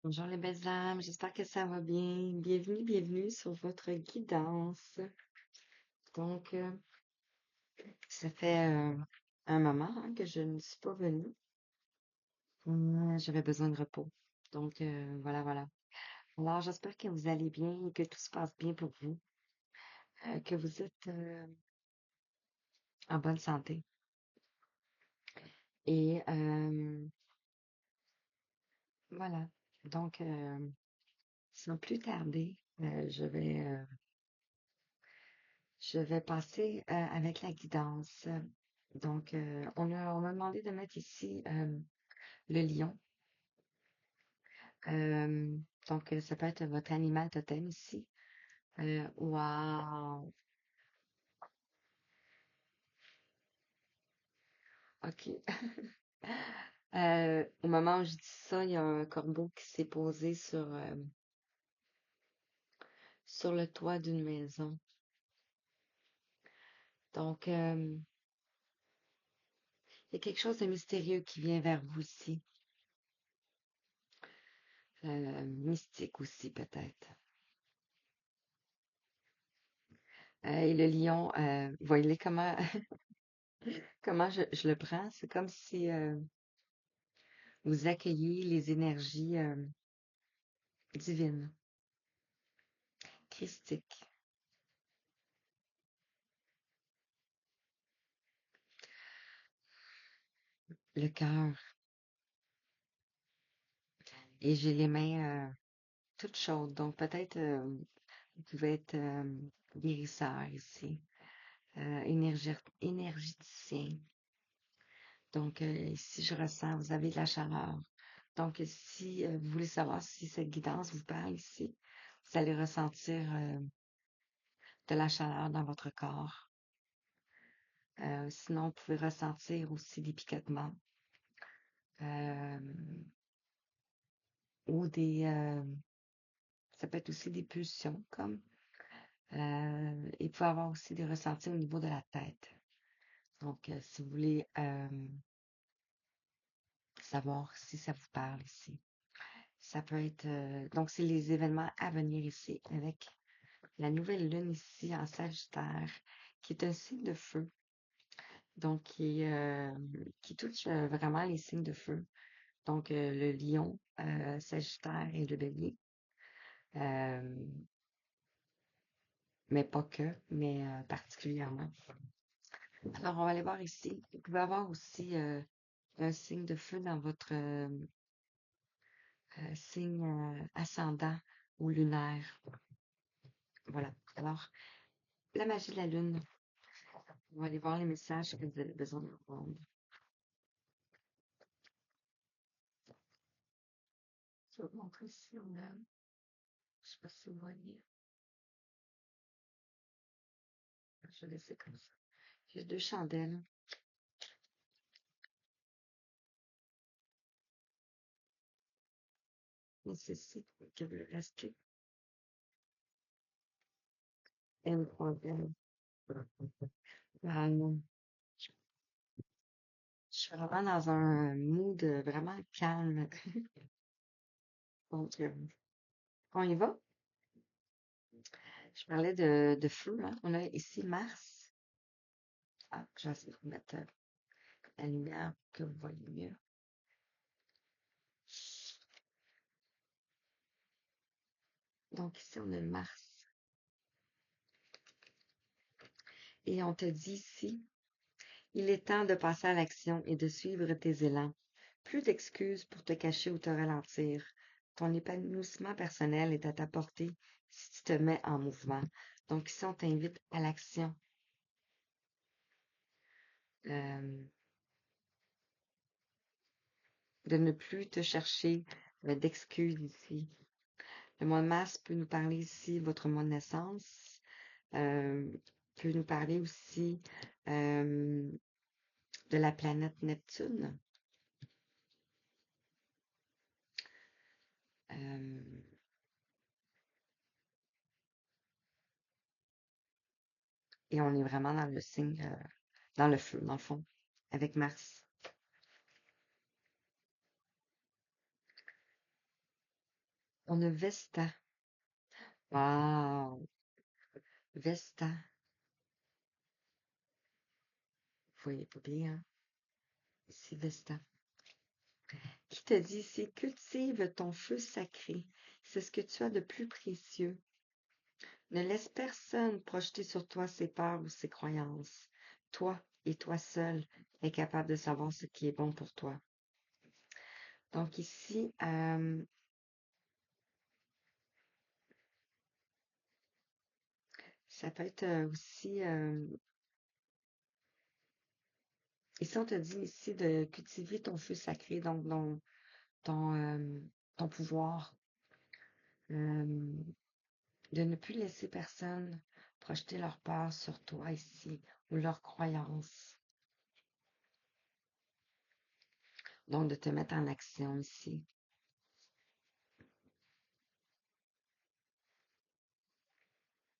Bonjour les belles âmes, j'espère que ça va bien. Bienvenue sur votre guidance. Donc, ça fait un moment que je ne suis pas venue. J'avais besoin de repos. Donc, voilà. Alors, j'espère que vous allez bien et que tout se passe bien pour vous, que vous êtes en bonne santé. Et voilà. Donc, sans plus tarder, je vais passer avec la guidance. Donc, on m'a demandé de mettre ici le lion. Euh, donc, ça peut être votre animal totem ici. Wow! OK. Au moment où je dis ça, il y a un corbeau qui s'est posé sur le toit d'une maison. Donc, il y a quelque chose de mystérieux qui vient vers vous ici. Mystique aussi, peut-être. Et le lion, voyez comment, comment je le prends? C'est comme si vous accueillez les énergies divines, christiques, le cœur. Et j'ai les mains toutes chaudes. Donc peut-être vous pouvez être guérisseur ici, énergéticien. Donc ici, je ressens, vous avez de la chaleur. Donc si vous voulez savoir si cette guidance vous parle ici, vous allez ressentir de la chaleur dans votre corps. Sinon, vous pouvez ressentir aussi des picotements euh, ou ça peut être aussi des pulsions, comme. Il peut y avoir aussi des ressentis au niveau de la tête. Donc, si vous voulez savoir si ça vous parle ici, ça peut être. Donc, c'est les événements à venir ici avec la nouvelle lune ici en Sagittaire, qui est un signe de feu. Donc, qui touche vraiment les signes de feu. Donc, le lion, Sagittaire et le bélier. Euh, mais pas que, mais particulièrement. Alors, on va aller voir ici. Vous pouvez avoir aussi un signe de feu dans votre signe ascendant ou lunaire. Voilà. Alors, la magie de la lune. On va aller voir les messages que vous avez besoin de répondre. Je vais vous montrer ici. Je sais pas si vous voyez. Je vais laisser comme ça. J'ai deux chandelles. Nécessite que vous restiez une troisième. Euh, je suis vraiment dans un mood vraiment calme. Donc, on y va. Je parlais de feu, hein. On a ici Mars. Ah, je vais essayer de mettre la lumière pour que vous voyez mieux. Donc ici, on a Mars. Et on te dit ici, il est temps de passer à l'action et de suivre tes élans. Plus d'excuses pour te cacher ou te ralentir. Ton épanouissement personnel est à ta portée si tu te mets en mouvement. Donc ici, on t'invite à l'action. Euh, de ne plus te chercher d'excuses ici. Le mois de mars peut nous parler ici, votre mois de naissance, peut nous parler aussi de la planète Neptune. Euh, et on est vraiment dans le signe, dans le feu, dans le fond, avec Mars. On a Vesta. Wow, Vesta. Vous voyez pas bien, hein? Ici, Vesta. Qui te dit ici, cultive ton feu sacré. C'est ce que tu as de plus précieux. Ne laisse personne projeter sur toi ses peurs ou ses croyances. Toi et toi seul es capable de savoir ce qui est bon pour toi. Donc ici, ça peut être aussi, ici on te dit ici de cultiver ton feu sacré, donc ton pouvoir, euh, de ne plus laisser personne projeter leur peur sur toi ici ou leurs croyances. Donc de te mettre en action ici.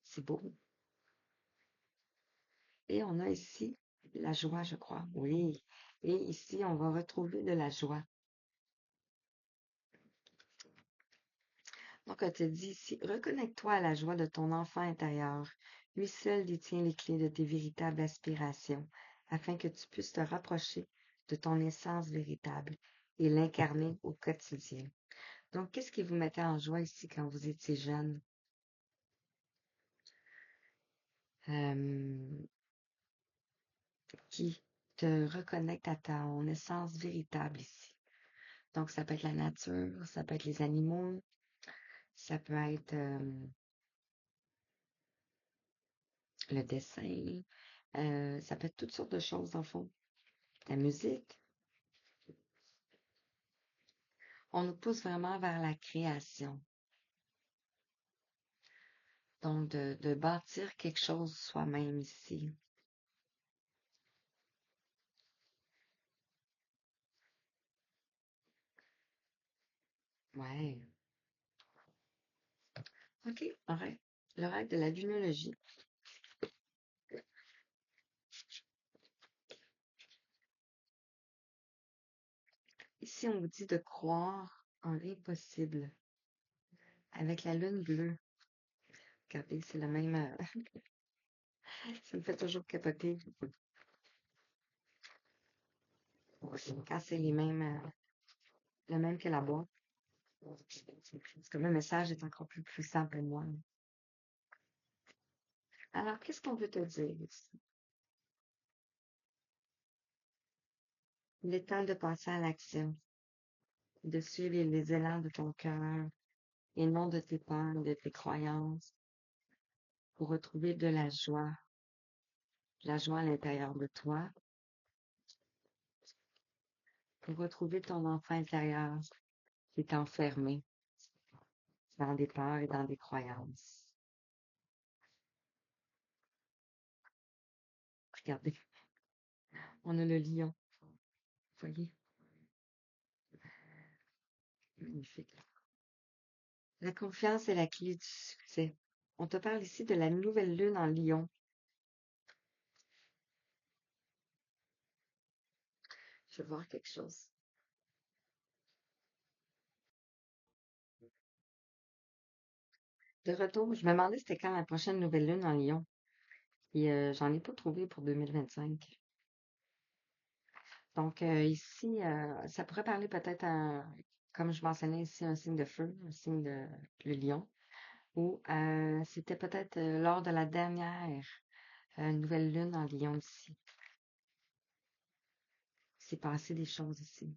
C'est beau. Et on a ici la joie, je crois. Oui. Et ici, on va retrouver de la joie. Donc, on te dit ici, reconnecte-toi à la joie de ton enfant intérieur. Lui seul détient les clés de tes véritables aspirations, afin que tu puisses te rapprocher de ton essence véritable et l'incarner au quotidien. Donc, qu'est-ce qui vous mettait en joie ici quand vous étiez jeune? Euh, qui te reconnecte à ton essence véritable ici? Donc, ça peut être la nature, ça peut être les animaux, ça peut être le dessin, ça peut être toutes sortes de choses dans le fond. La musique, on nous pousse vraiment vers la création. Donc, de bâtir quelque chose soi-même ici. Ouais. OK, alright. Le règle de la lunologie. Ici, on vous dit de croire en l'impossible. Avec la lune bleue. Regardez, c'est le même. Ça me fait toujours capoter. Quand c'est les mêmes, le même que la boîte. Parce que le message est encore plus puissant pour moi. Alors, qu'est-ce qu'on veut te dire ici? Il est temps de passer à l'action, de suivre les élans de ton cœur et non de tes peurs, de tes croyances, pour retrouver de la joie à l'intérieur de toi, pour retrouver ton enfant intérieur qui est enfermé dans des peurs et dans des croyances. Regardez, on a le lion, vous voyez, magnifique. La confiance est la clé du succès. On te parle ici de la nouvelle lune en lion. Je vais voir quelque chose. De retour, je me demandais c'était quand la prochaine nouvelle lune en lion. Et j'en ai pas trouvé pour 2025. Donc ici, ça pourrait parler peut-être comme je mentionnais ici, un signe de feu, un signe de le lion, ou c'était peut-être lors de la dernière nouvelle lune en lion ici. Il s'est passé des choses ici.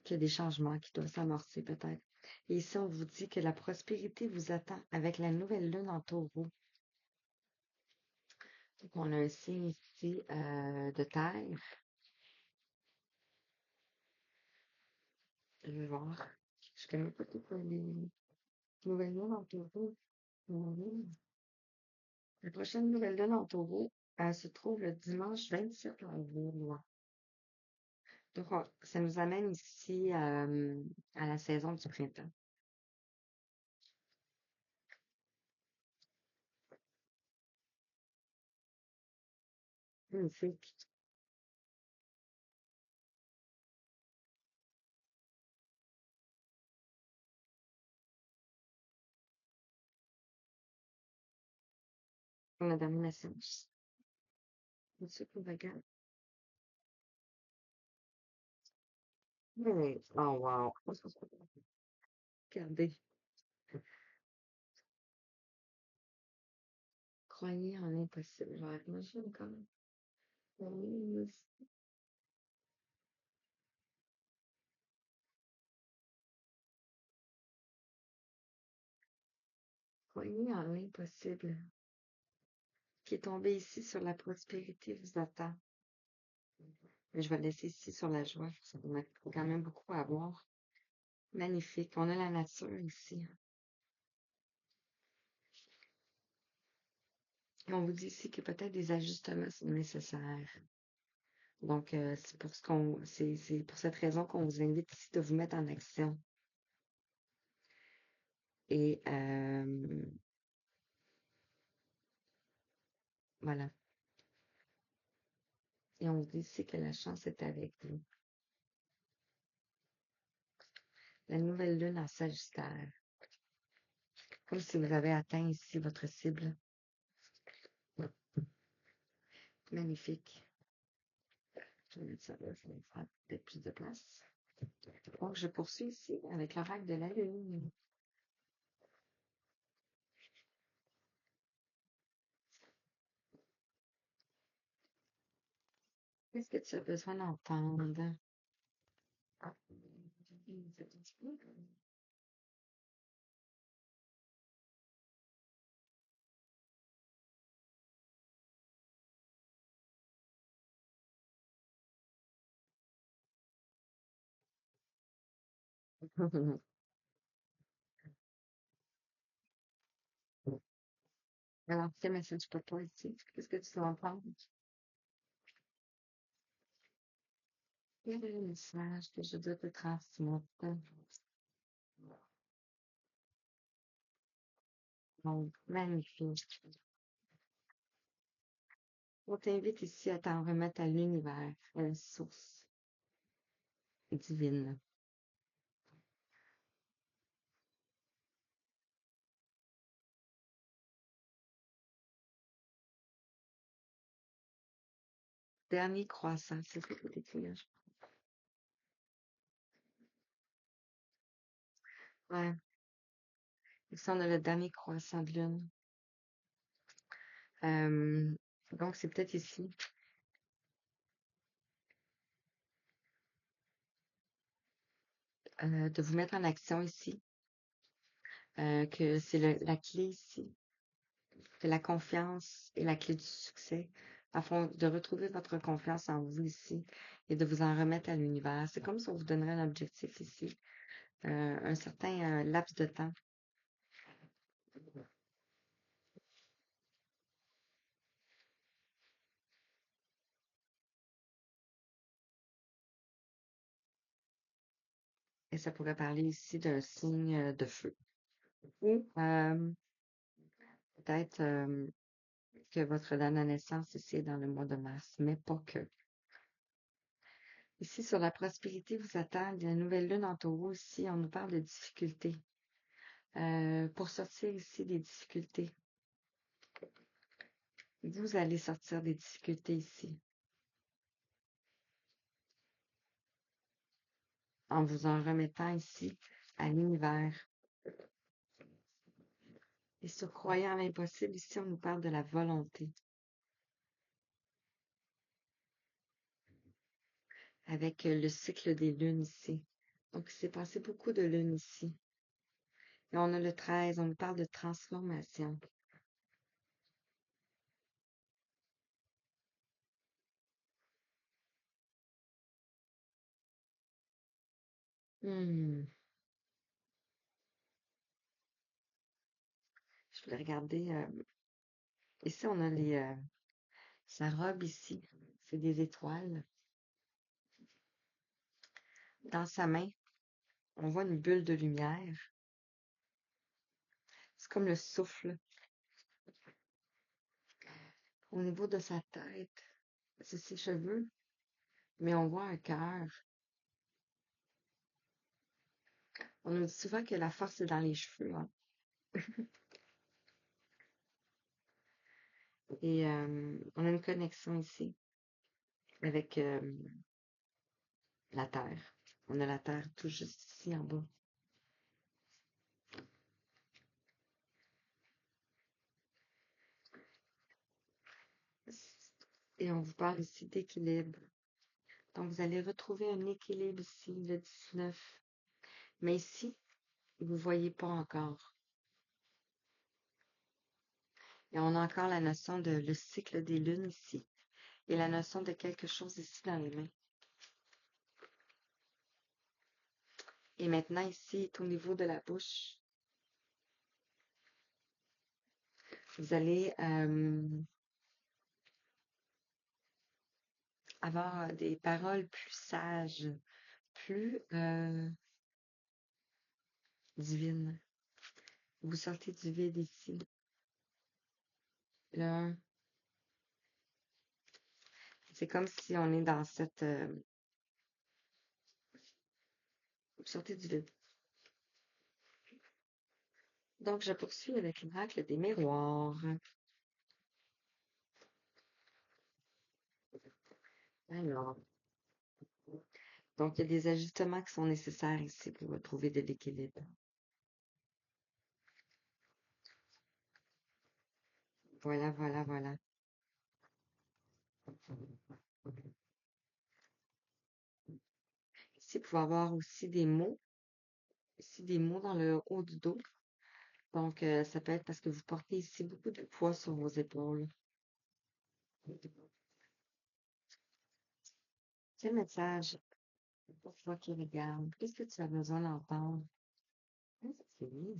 Qu'il y a des changements qui doivent s'amorcer peut-être. Et ici, on vous dit que la prospérité vous attend avec la nouvelle lune en taureau. Donc, on a un signe ici de terre. Je vais voir. Je connais pas toutes les nouvelles lunes en taureau. Mhm. La prochaine nouvelle lune en taureau, elle se trouve le dimanche 27 avril. Donc, ça nous amène ici à la saison du printemps. Magnifique. On a dormi la séance. Monsieur qu'on regarde. Oui. Oh, wow. Regardez. Croyez en l'impossible. Genre, imagine comme. Oui, croyez en l'impossible. Qui est tombé ici sur la prospérité vous attend. Mais je vais laisser ici sur la joie. Ça va mettre quand même beaucoup à voir. Magnifique. On a la nature ici. Et on vous dit ici que peut-être des ajustements sont nécessaires. Donc, c'est pour cette raison qu'on vous invite ici de vous mettre en action. Et voilà. Et on vous dit ici que la chance est avec vous. La nouvelle lune en Sagittaire. Comme si vous avez atteint ici votre cible. Magnifique. Je vais mettre ça là, ça va faire peut-être plus de place. Donc, je poursuis ici avec l'oracle de la lune. Qu'est-ce que tu as besoin d'entendre? Ah. Alors, quel message pour toi ici? Qu'est-ce que tu dois entendre? Quel est le message que je dois te transmettre? Donc, magnifique. On t'invite ici à t'en remettre à l'univers, à la source divine. Dernier croissant, c'est ce que tu écrit là. Ouais. Ici, on a le dernier croissant de lune. Euh, donc, c'est peut-être ici de vous mettre en action ici, que c'est la clé ici, que la confiance est la clé du succès, afin de retrouver votre confiance en vous ici et de vous en remettre à l'univers. C'est comme si on vous donnerait un objectif ici, un certain laps de temps. Et ça pourrait parler ici d'un signe de feu. Ou peut-être que votre date de naissance ici est dans le mois de mars, mais pas que. Ici, sur la prospérité vous attend, il y a une nouvelle lune en taureau ici, on nous parle de difficultés. Pour sortir ici des difficultés, vous allez sortir des difficultés ici, en vous en remettant ici à l'univers. Et sur croyant à l'impossible, ici, on nous parle de la volonté, avec le cycle des lunes ici. Donc, il s'est passé beaucoup de lunes ici. Et on a le 13, on nous parle de transformation. Hmm. Je voulais regarder. Ici, on a sa robe ici. C'est des étoiles. Dans sa main, on voit une bulle de lumière. C'est comme le souffle au niveau de sa tête. c'est ses cheveux, mais on voit un cœur. On nous dit souvent que la force est dans les cheveux, hein. Et on a une connexion ici avec la Terre. On a la Terre tout juste ici en bas. Et on vous parle ici d'équilibre. Donc, vous allez retrouver un équilibre ici, le 19. Mais ici, vous ne voyez pas encore. Et on a encore la notion de le cycle des lunes ici. Et la notion de quelque chose ici dans les mains. Et maintenant, ici est au niveau de la bouche. Vous allez avoir des paroles plus sages, plus divines. Vous sortez du vide ici. Là, c'est comme si on est dans cette... vous sortez du vide. Donc, je poursuis avec l'oracle des miroirs. Alors, donc, il y a des ajustements qui sont nécessaires ici pour retrouver de l'équilibre. Voilà, voilà, voilà. Ici, vous pouvez avoir aussi des mots dans le haut du dos. Donc, ça peut être parce que vous portez ici beaucoup de poids sur vos épaules. Quel message pour toi qui regarde? Qu'est-ce que tu as besoin d'entendre? Ah, c'est bien.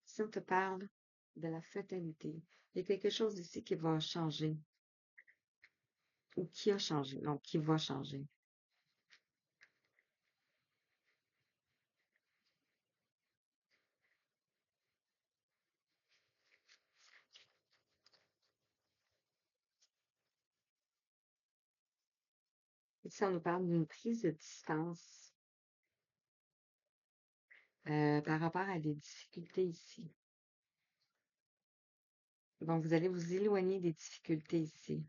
Si on te parle de la fatalité, il y a quelque chose ici qui va changer, ou qui a changé, non, qui va changer. Ici, on nous parle d'une prise de distance par rapport à des difficultés ici. Donc, vous allez vous éloigner des difficultés ici.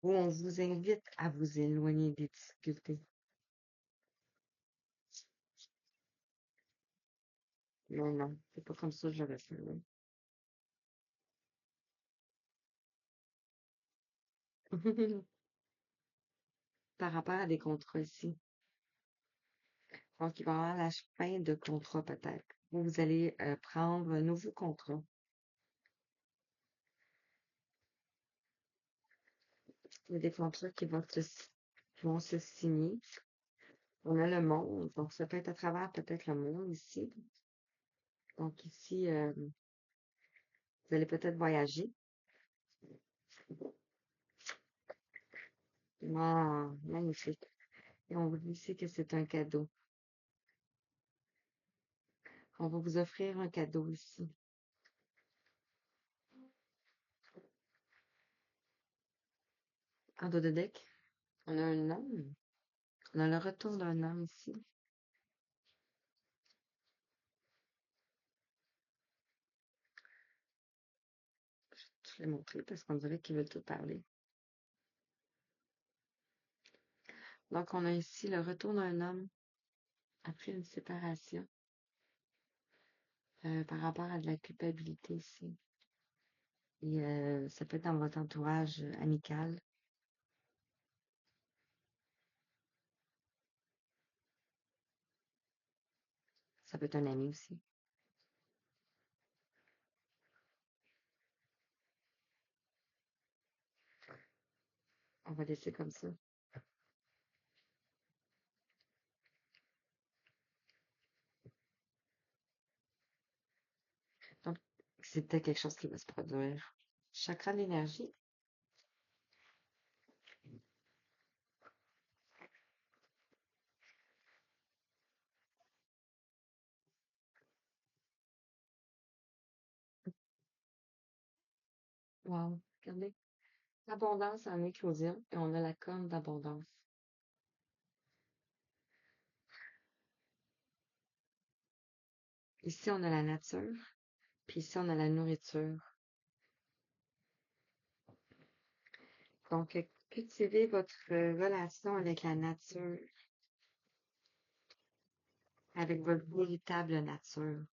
Ou on vous invite à vous éloigner des difficultés. Non, non, c'est pas comme ça que j'aurais fait. Là. Par rapport à des contrats ici. Donc, il va y avoir la fin de contrat peut-être. Ou vous allez prendre un nouveau contrat. Il y a des contrats qui vont se signer. On a le monde, donc ça peut être à travers peut-être le monde ici. Donc ici, vous allez peut-être voyager. Ah, magnifique. Et on vous dit ici que c'est un cadeau. On va vous offrir un cadeau ici. En dos de deck, on a un homme. On a le retour d'un homme ici. Je l'ai montré parce qu'on dirait qu'ils veulent tout parler. Donc, on a ici le retour d'un homme après une séparation par rapport à de la culpabilité ici. Et ça peut être dans votre entourage amical. Ça peut être un ami aussi. On va laisser comme ça. Donc, c'est peut-être quelque chose qui va se produire. Chakra de l'énergie. Wow, regardez. Abondance en éclosion et on a la corne d'abondance. Ici, on a la nature, puis ici, on a la nourriture. Donc, cultivez votre relation avec la nature, avec votre véritable nature.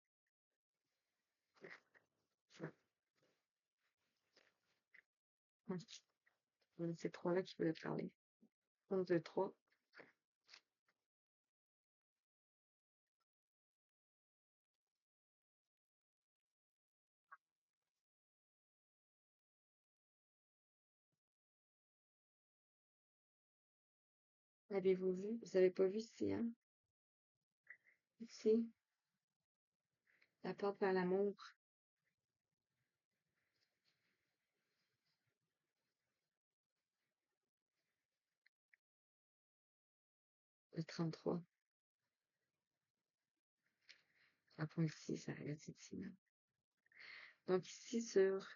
C'est trois-là qui voulaient parler. Un, deux, trois. Avez-vous vu? Vous avez pas vu ici, hein? Ici, la porte vers l'amour, le 33. Ah, pas ici, ça reste ici, là. Donc ici, sur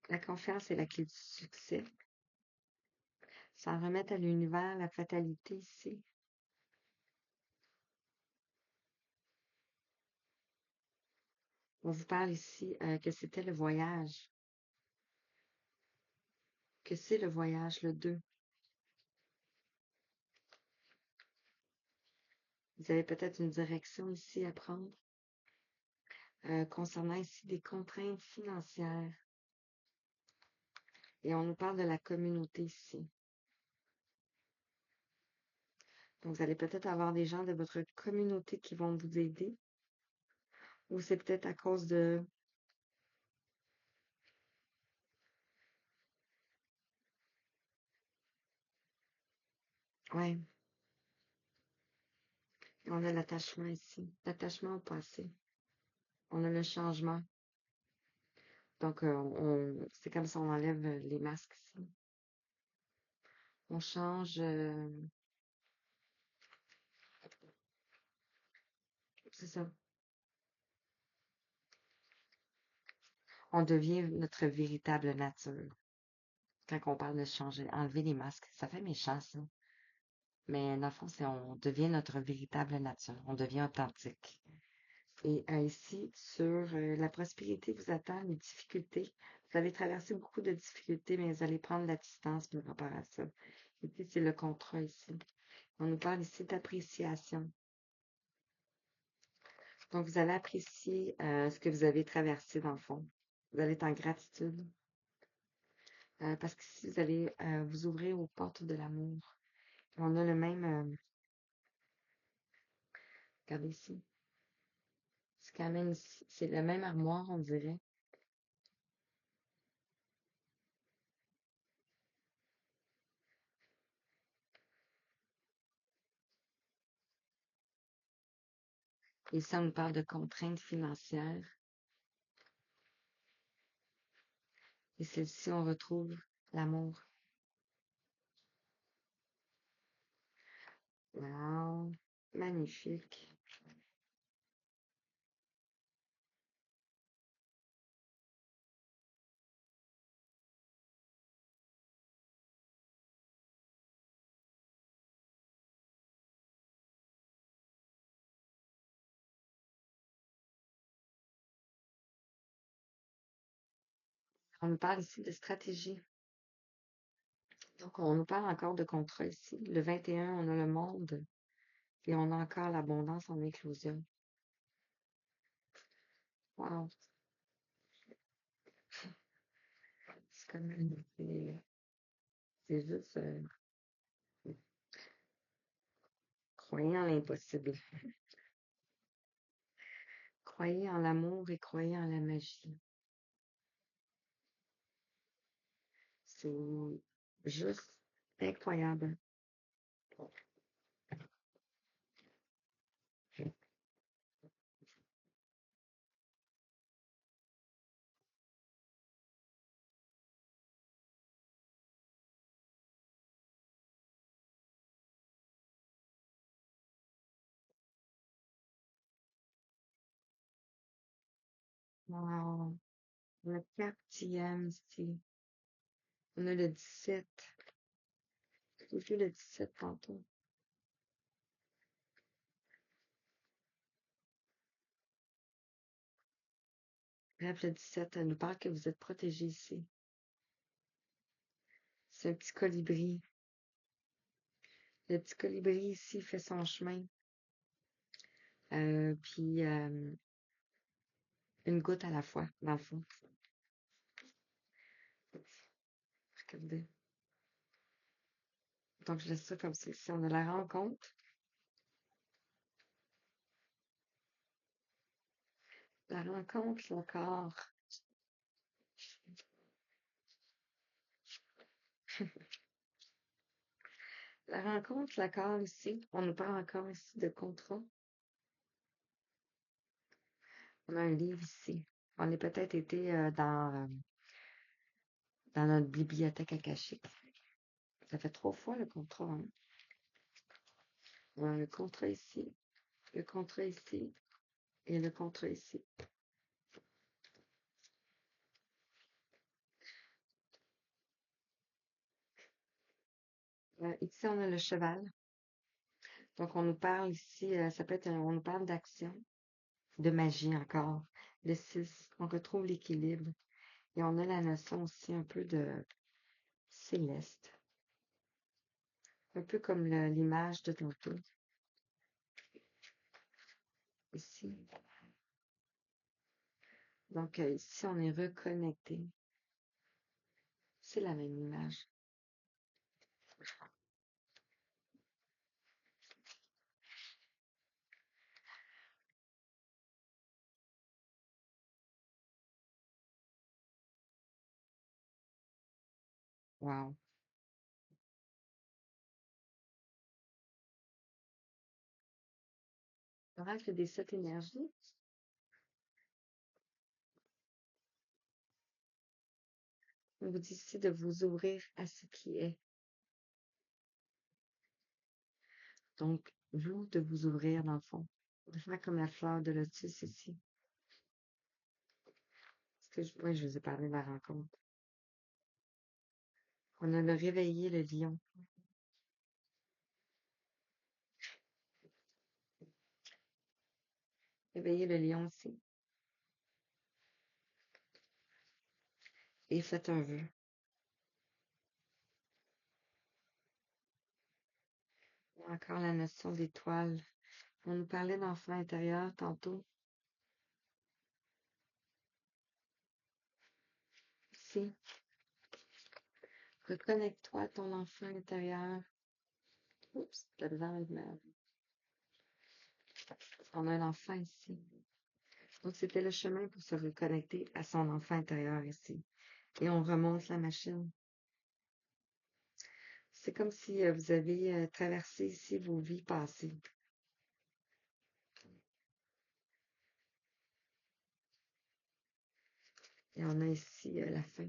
la confiance est la clé du succès. S'en remettre à l'univers, la fatalité ici. On vous parle ici que c'était le voyage, que c'est le voyage, le 2. Vous avez peut-être une direction ici à prendre. Concernant ici des contraintes financières. Et on nous parle de la communauté ici. Donc, vous allez peut-être avoir des gens de votre communauté qui vont vous aider. Ou c'est peut-être à cause de... Ouais, on a l'attachement ici. L'attachement au passé. On a le changement. Donc, c'est comme si on enlève les masques ici. On change... c'est ça. On devient notre véritable nature. Quand on parle de changer, enlever les masques, ça fait méchant, ça. Mais dans le fond, c'est on devient notre véritable nature. On devient authentique. Et ici, sur la prospérité vous attend, les difficultés. Vous allez traverser beaucoup de difficultés, mais vous allez prendre la distance par rapport à ça. Et puis, c'est le contrat ici. On nous parle ici d'appréciation. Donc, vous allez apprécier ce que vous avez traversé dans le fond. Vous allez être en gratitude. Parce qu'ici, vous allez vous ouvrir aux portes de l'amour. On a le même... regardez ici. C'est quand même... C'est le même armoire, on dirait. Et ça, on nous parle de contraintes financières. Et celle-ci, on retrouve l'amour. Wow, magnifique. On nous parle ici de stratégie. Donc, on nous parle encore de contrat ici. Le 21, on a le monde et on a encore l'abondance en éclosion. Wow, c'est comme c'est juste croyez en l'impossible. Croyez en l'amour et croyez en la magie. C'est juste incroyable. Wow. Le quatrième ici. On a le 17. J'ai vu le 17 tantôt. Bref, le 17 elle nous parle que vous êtes protégés ici. C'est un petit colibri. Le petit colibri ici fait son chemin. Puis une goutte à la fois, dans le fond. Regardez. Donc, je laisse ça comme ça. Ici, on a la rencontre. La rencontre, le corps. La rencontre, l'accord ici. On nous parle encore ici de contrat. On a un livre ici. On est peut-être été dans notre bibliothèque akashique. Ça fait 3 fois le contrat, hein. On a le contrat ici, le contrat ici et le contrat ici. Ici, on a le cheval. Donc, on nous parle ici, ça peut être, on nous parle d'action, de magie encore. Le 6, on retrouve l'équilibre. Et on a la notion aussi un peu de céleste. Un peu comme l'image de tantôt. Ici. Donc, ici, on est reconnecté. C'est la même image. Wow. L'oracle des 7 énergies. On vous dit ici de vous ouvrir à ce qui est. Donc, vous, de vous ouvrir dans le fond. De faire comme la fleur de lotus ici. Oui, je vous ai parlé de la rencontre. On a le réveiller le lion. Réveiller le lion ici. Et faites un vœu. Encore la notion d'étoile. On nous parlait d'enfant intérieur tantôt. Ici. Reconnecte-toi à ton enfant intérieur. Oups, la bizarre avec On a l'enfant ici. Donc, c'était le chemin pour se reconnecter à son enfant intérieur ici. Et on remonte la machine. C'est comme si vous avez traversé ici vos vies passées. Et on a ici la fin.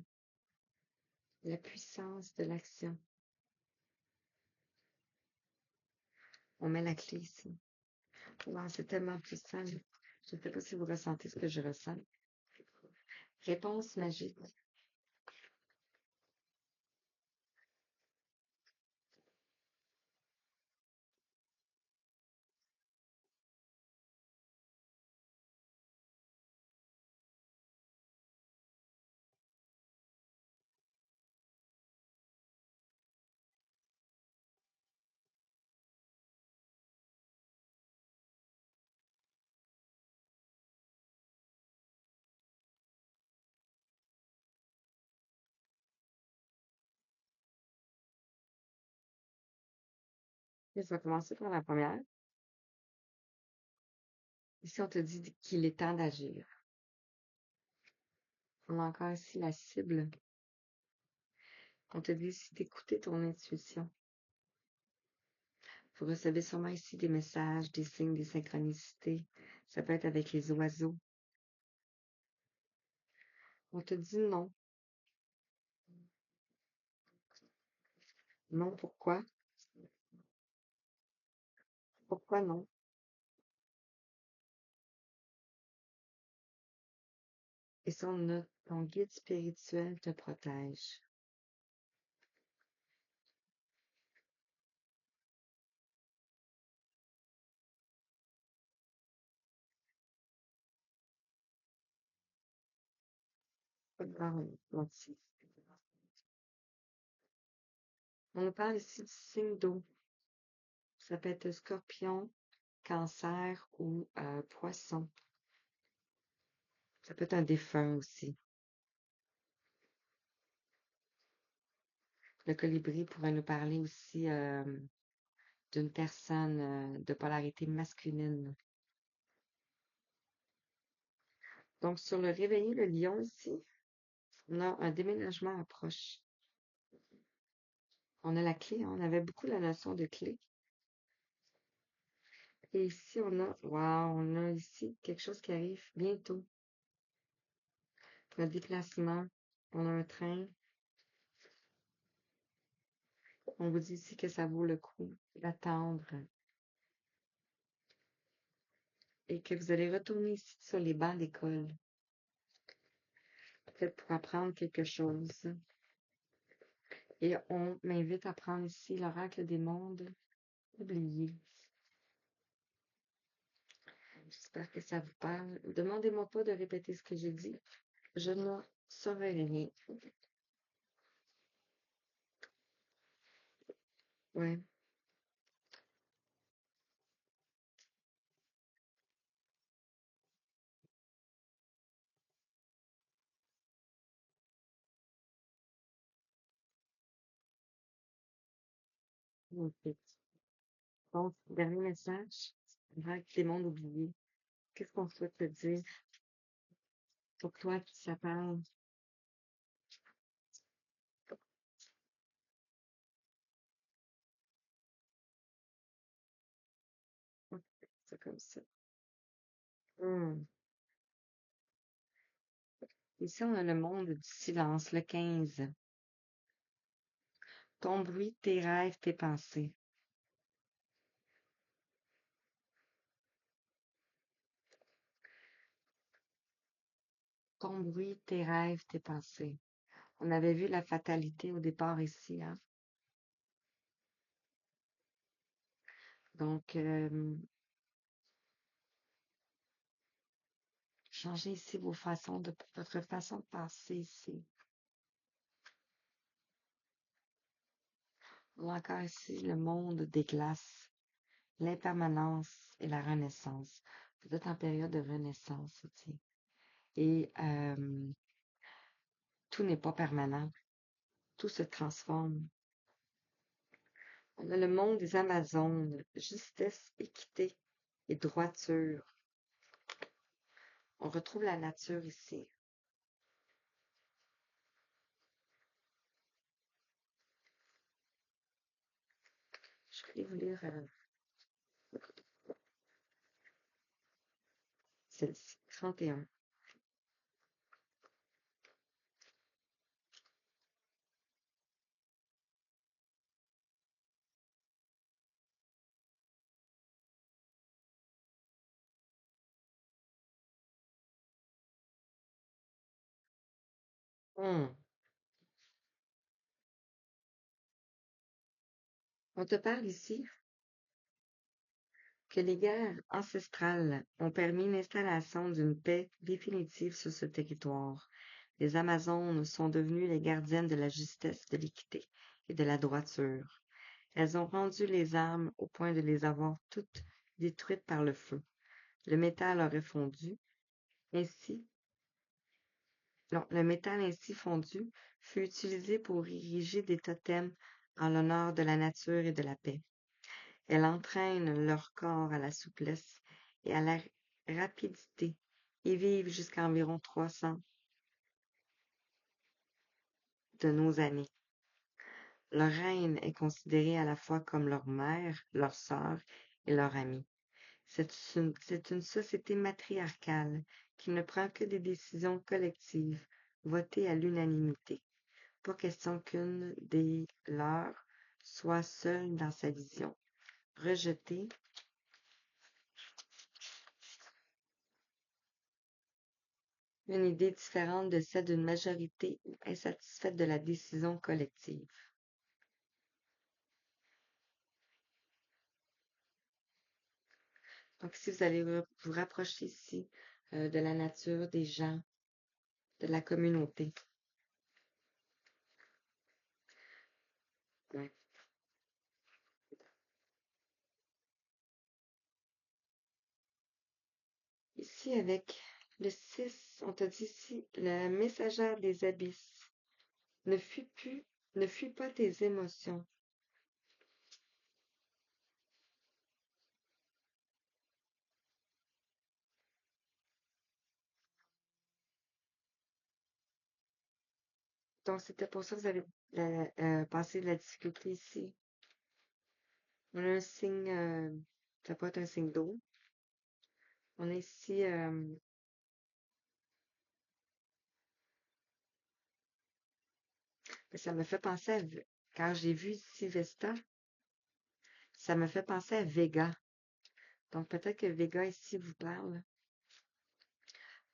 La puissance de l'action. On met la clé ici. Wow, c'est tellement puissant. Je ne sais pas si vous ressentez ce que je ressens. Réponse magique. Je vais commencer par la première. Ici, on te dit qu'il est temps d'agir. On a encore ici la cible. On te dit ici d'écouter ton intuition. Vous recevez sûrement ici des messages, des signes, des synchronicités. Ça peut être avec les oiseaux. On te dit non. Non, pourquoi? Pourquoi non? Et ça, on a Ton guide spirituel te protège. Bon. On nous parle ici du signe d'eau. Ça peut être scorpion, cancer ou poisson. Ça peut être un défunt aussi. Le colibri pourrait nous parler aussi d'une personne de polarité masculine. Donc, sur le réveillé, le lion ici, on a un déménagement approche. On a la clé, hein, on avait beaucoup la notion de clé. Et ici, on a ici quelque chose qui arrive bientôt. Un déplacement, on a un train. On vous dit ici que ça vaut le coup d'attendre et que vous allez retourner ici sur les bancs d'école, peut-être pour apprendre quelque chose. Et on m'invite à prendre ici l'oracle des mondes oubliés. J'espère que ça vous parle. Demandez-moi pas de répéter ce que j'ai dit. Je ne saurais rien. Ouais. Ok. Donc, dernier message. L'oracle des mondes oubliés. Qu'est-ce qu'on souhaite te dire pour toi qui ça parle? Ok, c'est comme ça. Hmm. Ici, on a le monde du silence, le 15. Ton bruit, tes rêves, tes pensées. Ton bruit, tes rêves, tes pensées. On avait vu la fatalité au départ ici, hein. Donc, changez ici votre façon de penser ici. Ou encore ici, le monde des glaces, l'impermanence et la renaissance. Vous êtes en période de renaissance ici. Et tout n'est pas permanent. Tout se transforme. On a le monde des Amazones, justesse, équité et droiture. On retrouve la nature ici. Je vais vous lire celle-ci, 31. On te parle ici que les guerres ancestrales ont permis l'installation d'une paix définitive sur ce territoire. Les Amazones sont devenues les gardiennes de la justesse, de l'équité et de la droiture. Elles ont rendu les armes au point de les avoir toutes détruites par le feu. Le métal aurait fondu. Ainsi, non, le métal ainsi fondu fut utilisé pour ériger des totems en l'honneur de la nature et de la paix. Elle entraîne leur corps à la souplesse et à la rapidité et vivent jusqu'à environ 300 de nos années. Leur reine est considérée à la fois comme leur mère, leur sœur et leur amie. C'est une société matriarcale qui ne prend que des décisions collectives, votées à l'unanimité. Pas question qu'une des leurs soit seule dans sa vision. Rejetée, Une idée différente de celle d'une majorité ou insatisfaite de la décision collective. Donc, si vous allez vous rapprocher ici de la nature, des gens, de la communauté. Ouais. Ici, avec le 6, on t'a dit ici, la messagère des abysses. Ne fuis plus, ne fuis pas tes émotions. Donc, c'était pour ça que vous avez passé de la difficulté ici. On a un signe, ça peut être un signe d'eau. On a ici, ça me fait penser à, quand j'ai vu ici Vesta, ça me fait penser à Vega. Donc, peut-être que Vega ici vous parle.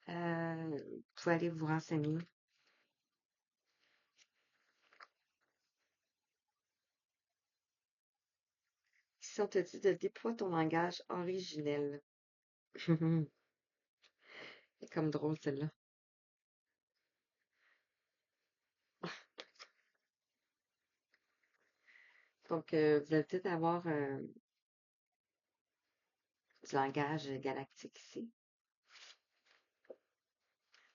Vous pouvez aller vous renseigner. Ici, on te dit de déployer ton langage originel. C'est comme drôle, celle-là. Donc, vous allez peut-être avoir du langage galactique ici.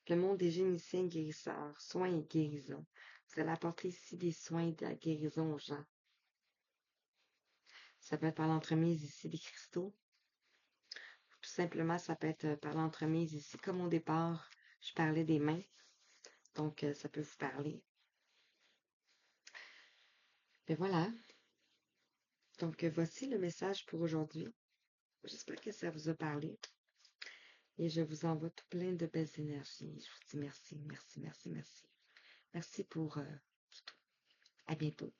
Le monde des géniciens guérisseurs, soins et guérison. Vous allez apporter ici des soins et de la guérison aux gens. Ça peut être par l'entremise ici des cristaux. Tout simplement, ça peut être par l'entremise ici. Comme au départ, je parlais des mains. Donc, ça peut vous parler. Et voilà. Donc, voici le message pour aujourd'hui. J'espère que ça vous a parlé. Et je vous envoie tout plein de belles énergies. Je vous dis merci, merci, merci, merci. Merci pour tout. À bientôt.